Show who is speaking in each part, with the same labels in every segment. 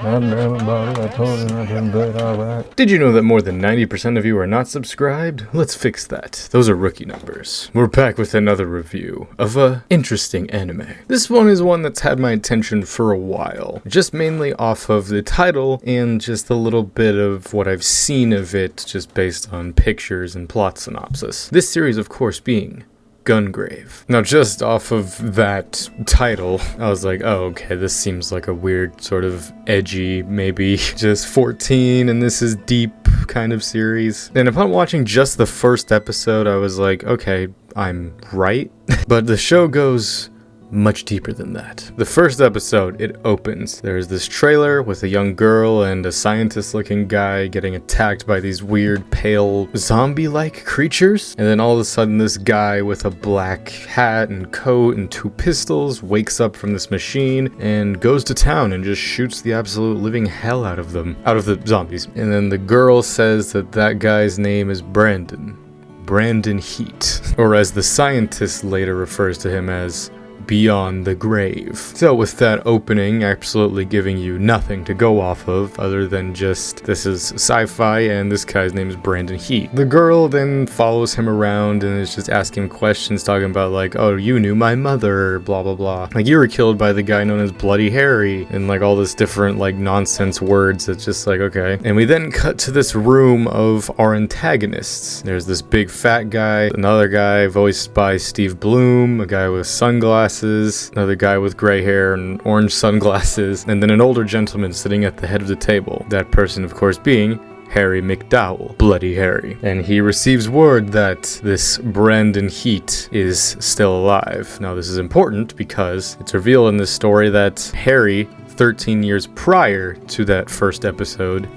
Speaker 1: Did you know that more than 90% of you are not subscribed? Let's fix that. Those are rookie numbers. We're back with another review of a interesting anime. This one is one that's had my attention for a while, just mainly off of the title and just a little bit of what I've seen of it just based on pictures and plot synopsis. This series, of course, being Gungrave. Now, just off of that title, I was like, oh, okay, this seems like a weird sort of edgy, maybe just 14, and this is deep kind of series. And upon watching just the first episode, I was like, okay, I'm right. But the show goes much deeper than that. The first episode, it opens. There's this trailer with a young girl and a scientist-looking guy getting attacked by these weird, pale, zombie-like creatures. And then all of a sudden, this guy with a black hat and coat and 2 pistols wakes up from this machine and goes to town and just shoots the absolute living hell out of them, out of the zombies. And then the girl says that that guy's name is Brandon Heat, or as the scientist later refers to him as, Beyond the Grave. So with that opening absolutely giving you nothing to go off of other than just this is sci-fi and this guy's name is Brandon Heat. The girl then follows him around and is just asking him questions talking about like, oh, you knew my mother, blah blah blah. Like you were killed by the guy known as Bloody Harry and like all this different like nonsense words. It's just like, okay. And we then cut to this room of our antagonists. There's this big fat guy, another guy voiced by Steve Bloom, a guy with sunglasses, another guy with gray hair and orange sunglasses, and then an older gentleman sitting at the head of the table. That person, of course, being Harry McDowell, Bloody Harry. And he receives word that this Brandon Heat is still alive. Now, this is important because it's revealed in this story that Harry, 13 years prior to that first episode,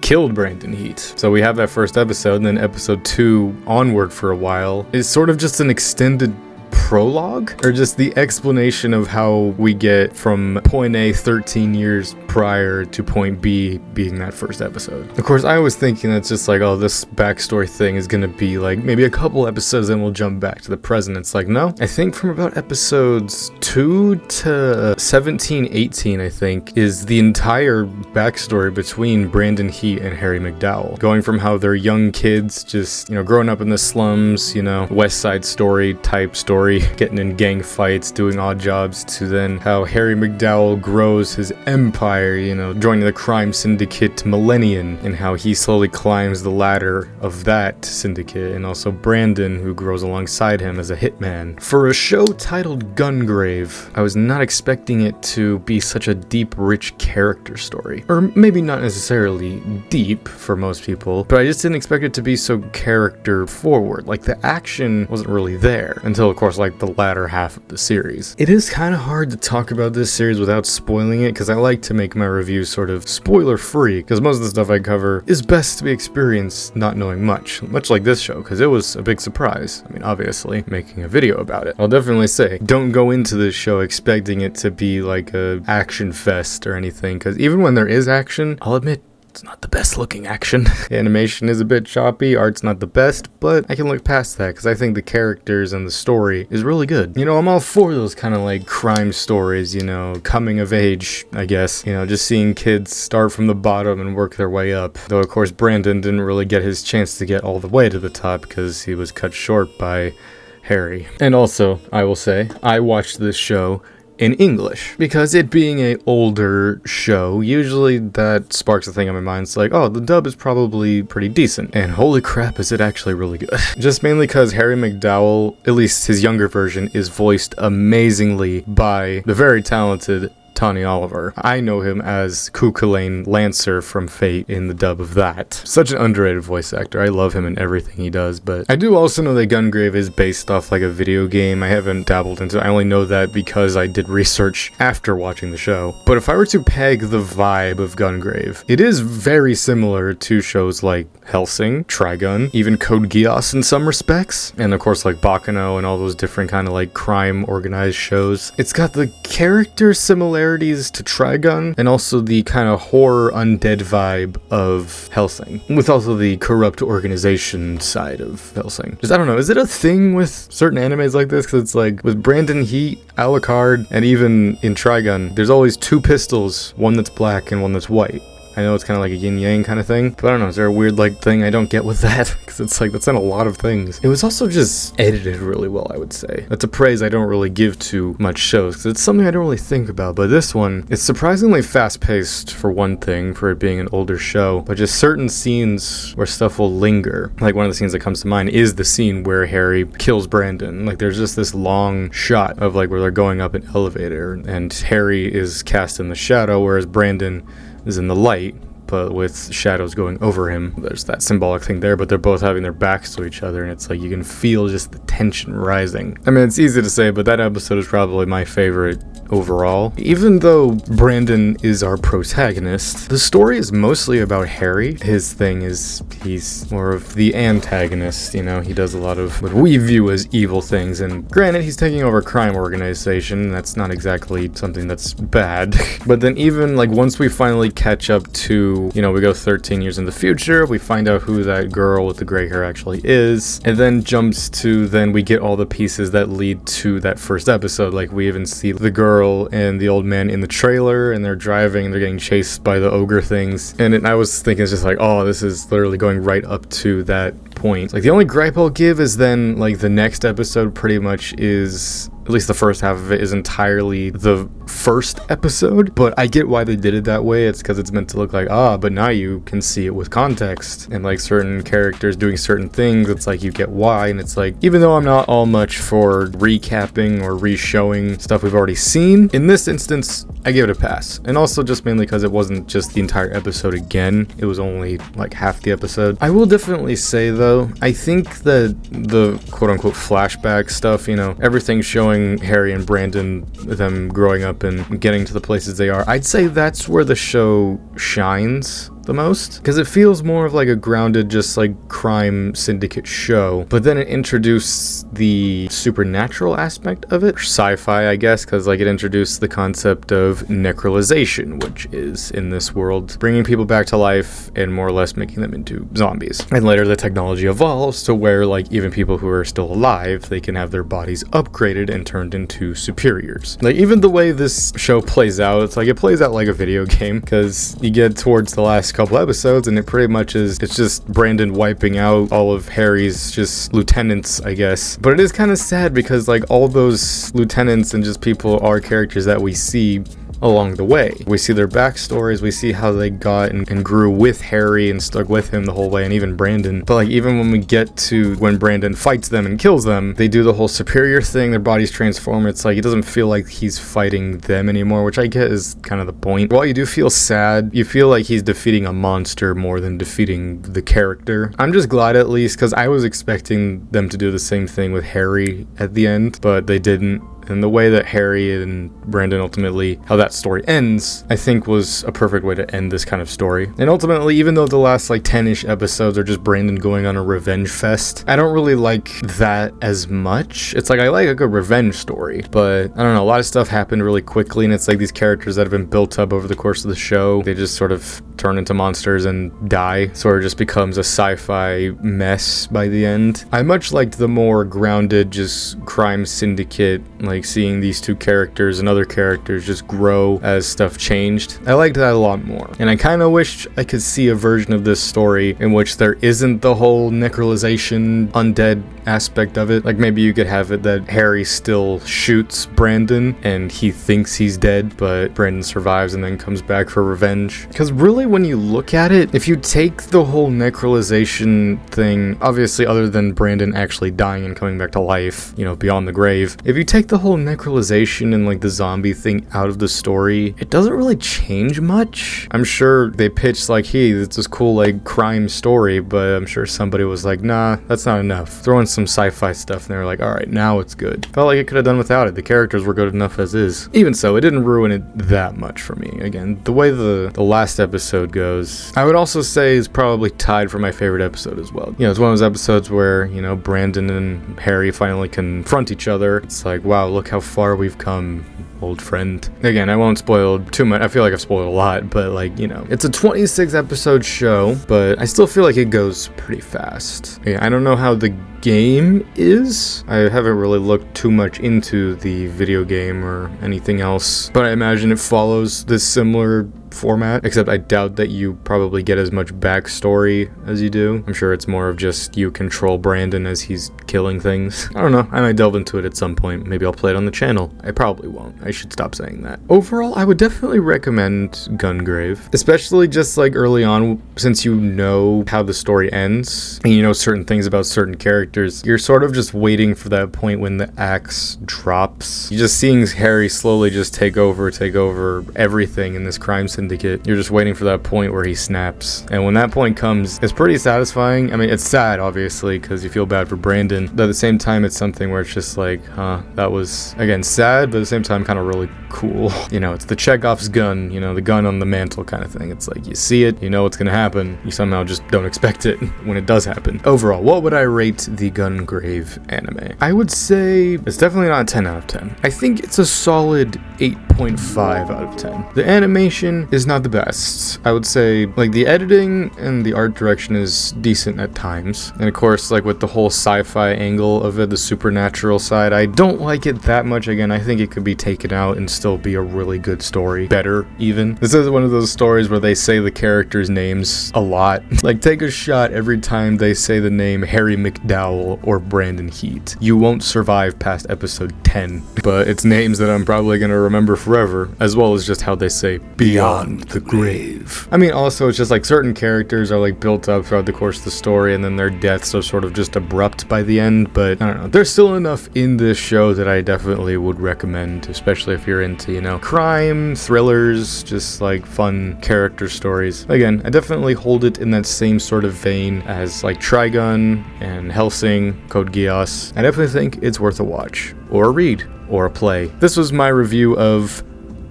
Speaker 1: killed Brandon Heat. So we have that first episode, and then episode 2 onward for a while is sort of just an extended prologue, or just the explanation of how we get from point A 13 years prior to point B being that first episode. Of course, I was thinking that's just like, oh, this backstory thing is gonna be like maybe a couple episodes and we'll jump back to the present. It's like, no, I think from about episodes 2 to 17, 18, I think, is the entire backstory between Brandon Heat and Harry McDowell. Going from how they're young kids, just, you know, growing up in the slums, you know, West Side Story type story, getting in gang fights, doing odd jobs, to then how Harry McDowell grows his empire, you know, joining the crime syndicate Millennium, and how he slowly climbs the ladder of that syndicate, and also Brandon, who grows alongside him as a hitman. For a show titled Gungrave, I was not expecting it to be such a deep, rich character story. Or maybe not necessarily deep for most people, but I just didn't expect it to be so character forward. Like, the action wasn't really there until, of course, like the latter half of the series. It is kind of hard to talk about this series without spoiling it, because I like to make my reviews sort of spoiler free, because most of the stuff I cover is best to be experienced not knowing much like this show, because it was a big surprise. I mean, obviously, making a video about it. I'll definitely say, don't go into this show expecting it to be like a action fest or anything, because even when there is action, I'll admit, it's not the best looking action. Animation is a bit choppy, art's not the best, but I can look past that because I think the characters and the story is really good. You know, I'm all for those kind of like crime stories, you know, coming of age, I guess. You know, just seeing kids start from the bottom and work their way up. Though, of course, Brandon didn't really get his chance to get all the way to the top because he was cut short by Harry. And also, I will say, I watched this show in English, because it being a older show, usually that sparks a thing on my mind. It's like, oh, the dub is probably pretty decent, and holy crap, is it actually really good. Just mainly because Harry McDowell, at least his younger version, is voiced amazingly by the very talented Tony Oliver. I know him as Cuchulainn Lancer from Fate in the dub of that. Such an underrated voice actor. I love him in everything he does, but I do also know that Gungrave is based off like a video game. I haven't dabbled into it. I only know that because I did research after watching the show. But if I were to peg the vibe of Gungrave, it is very similar to shows like Hellsing, Trigun, even Code Geass in some respects, and of course like Baccano and all those different kind of like crime organized shows. It's got the character similarities similarities to Trigun, and also the kind of horror undead vibe of Hellsing, with also the corrupt organization side of Hellsing. Just, I don't know, is it a thing with certain animes like this? Because it's like, with Brandon Heat, Alucard, and even in Trigun, there's always two pistols, one that's black and one that's white. I know it's kind of like a yin-yang kind of thing, but I don't know, is there a weird like thing I don't get with that? Because it's like, that's in a lot of things. It was also just edited really well, I would say. That's a praise I don't really give to much shows, because it's something I don't really think about, but this one, it's surprisingly fast-paced for one thing, for it being an older show, but just certain scenes where stuff will linger. Like one of the scenes that comes to mind is the scene where Harry kills Brandon. Like there's just this long shot of like where they're going up an elevator, and Harry is cast in the shadow, whereas Brandon is in the light, but with shadows going over him. There's that symbolic thing there, but they're both having their backs to each other, and it's like you can feel just the tension rising. I mean, it's easy to say, but that episode is probably my favorite overall. Even though Brandon is our protagonist, the story is mostly about Harry. His thing is he's more of the antagonist, you know, he does a lot of what we view as evil things, and granted, he's taking over a crime organization. That's not exactly something that's bad. But then even like once we finally catch up to, you know, we go 13 years in the future, we find out who that girl with the gray hair actually is, and then jumps to, then we get all the pieces that lead to that first episode. Like we even see the girl and the old man in the trailer, and they're driving and they're getting chased by the ogre things, and I was thinking, it's just like, oh, this is literally going right up to that point. Like the only gripe I'll give is then like the next episode pretty much is, at least the first half of it, is entirely the first episode, but I get why they did it that way. It's because it's meant to look like, but now you can see it with context, and like certain characters doing certain things, it's like you get why. And it's like, even though I'm not all much for recapping or re-showing stuff we've already seen, in this instance I give it a pass. And also just mainly because it wasn't just the entire episode again, it was only like half the episode. I will definitely say though, I think that the quote-unquote flashback stuff, you know, everything showing Harry and Brandon, them growing up and getting to the places they are, I'd say that's where the show shines the most, because it feels more of like a grounded, just like crime syndicate show, but then it introduced the supernatural aspect of it, sci-fi I guess, because like it introduced the concept of necrolization, which is in this world bringing people back to life and more or less making them into zombies. And later the technology evolves to where like even people who are still alive, they can have their bodies upgraded and turned into superiors. Like even the way this show plays out, it's like it plays out like a video game, because you get towards the last couple episodes and it pretty much is, it's just Brandon wiping out all of Harry's just lieutenants, I guess. But it is kind of sad because like all those lieutenants and just people are characters that we see along the way. We see their backstories, we see how they got and grew with Harry and stuck with him the whole way, and even Brandon. But like even when we get to when Brandon fights them and kills them, they do the whole superior thing, their bodies transform. It's like it doesn't feel like he's fighting them anymore, which I get is kind of the point. While you do feel sad, you feel like he's defeating a monster more than defeating the character. I'm just glad at least, because I was expecting them to do the same thing with Harry at the end, but they didn't. And the way that Harry and Brandon ultimately, how that story ends, I think was a perfect way to end this kind of story. And ultimately, even though the last like 10-ish episodes are just Brandon going on a revenge fest, I don't really like that as much. It's like I like a good revenge story, but I don't know, a lot of stuff happened really quickly, and it's like these characters that have been built up over the course of the show, they just sort of turn into monsters and die. Sort of just becomes a sci-fi mess by the end. I much liked the more grounded, just crime syndicate, like seeing these two characters and other characters just grow as stuff changed. I liked that a lot more. And I kind of wished I could see a version of this story in which there isn't the whole necrolization undead aspect of it. Like maybe you could have it that Harry still shoots Brandon and he thinks he's dead, but Brandon survives and then comes back for revenge. Because really when you look at it, if you take the whole necrolization thing, obviously other than Brandon actually dying and coming back to life, you know, beyond the grave, if you take the whole necrolization and like the zombie thing out of the story, it doesn't really change much. I'm sure they pitched like, hey, it's this cool like crime story, but I'm sure somebody was like, nah, that's not enough. Throw in some sci-fi stuff and they were like, all right, now it's good. Felt like it could have done without it. The characters were good enough as is. Even so, it didn't ruin it that much for me. Again, the way the last episode goes, I would also say is probably tied for my favorite episode as well. You know, it's one of those episodes where, you know, Brandon and Harry finally confront each other. It's like, wow, look how far we've come. old friend. Again, I won't spoil too much. I feel like I've spoiled a lot, but like, you know, it's a 26 episode show, but I still feel like it goes pretty fast. Yeah, I don't know how the game is. I haven't really looked too much into the video game or anything else, but I imagine it follows this similar format, except I doubt that you probably get as much backstory as you do. I'm sure it's more of just you control Brandon as he's killing things. I don't know, I might delve into it at some point. Maybe I'll play it on the channel. I probably won't. I should stop saying that. Overall, I would definitely recommend Gungrave, especially just like early on, since you know how the story ends and you know certain things about certain characters. You're sort of just waiting for that point when the axe drops. You're just seeing Harry slowly just take over everything in this crime syndicate. You're just waiting for that point where he snaps. And when that point comes, it's pretty satisfying. I mean, it's sad, obviously, because you feel bad for Brandon. But at the same time, it's something where it's just like, that was, again, sad, but at the same time, kind of really cool. You know, it's the Chekhov's gun, you know, the gun on the mantle kind of thing. It's like, you see it, you know what's gonna happen. You somehow just don't expect it when it does happen. Overall, what would I rate the Gungrave anime? I would say it's definitely not a 10 out of 10. I think it's a solid 8.5 out of 10. The animation is not the best. I would say, like, the editing and the art direction is decent at times. And of course, like, with the whole sci-fi angle of it, the supernatural side, I don't like it that much. Again, I think it could be taken out and still be a really good story. Better, even. This is one of those stories where they say the characters' names a lot. Like, take a shot every time they say the name Harry McDowell or Brandon Heat. You won't survive past episode 10. But it's names that I'm probably gonna remember forever, as well as just how they say beyond the grave. I mean, also, it's just like certain characters are like built up throughout the course of the story, and then their deaths are sort of just abrupt by the end. But I don't know, there's still enough in this show that I definitely would recommend, especially if you're into, you know, crime, thrillers, just like fun character stories. Again, I definitely hold it in that same sort of vein as like Trigun and Hellsing, Code Geass. I definitely think it's worth a watch, or a read, or a play. This was my review of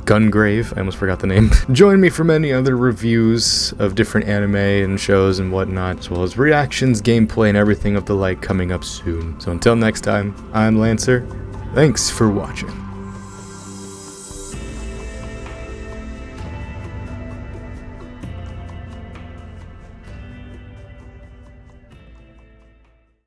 Speaker 1: Gungrave. I almost forgot the name. Join me for many other reviews of different anime and shows and whatnot, as well as reactions, gameplay, and everything of the like coming up soon. So until next time, I'm Lancer. Thanks for watching.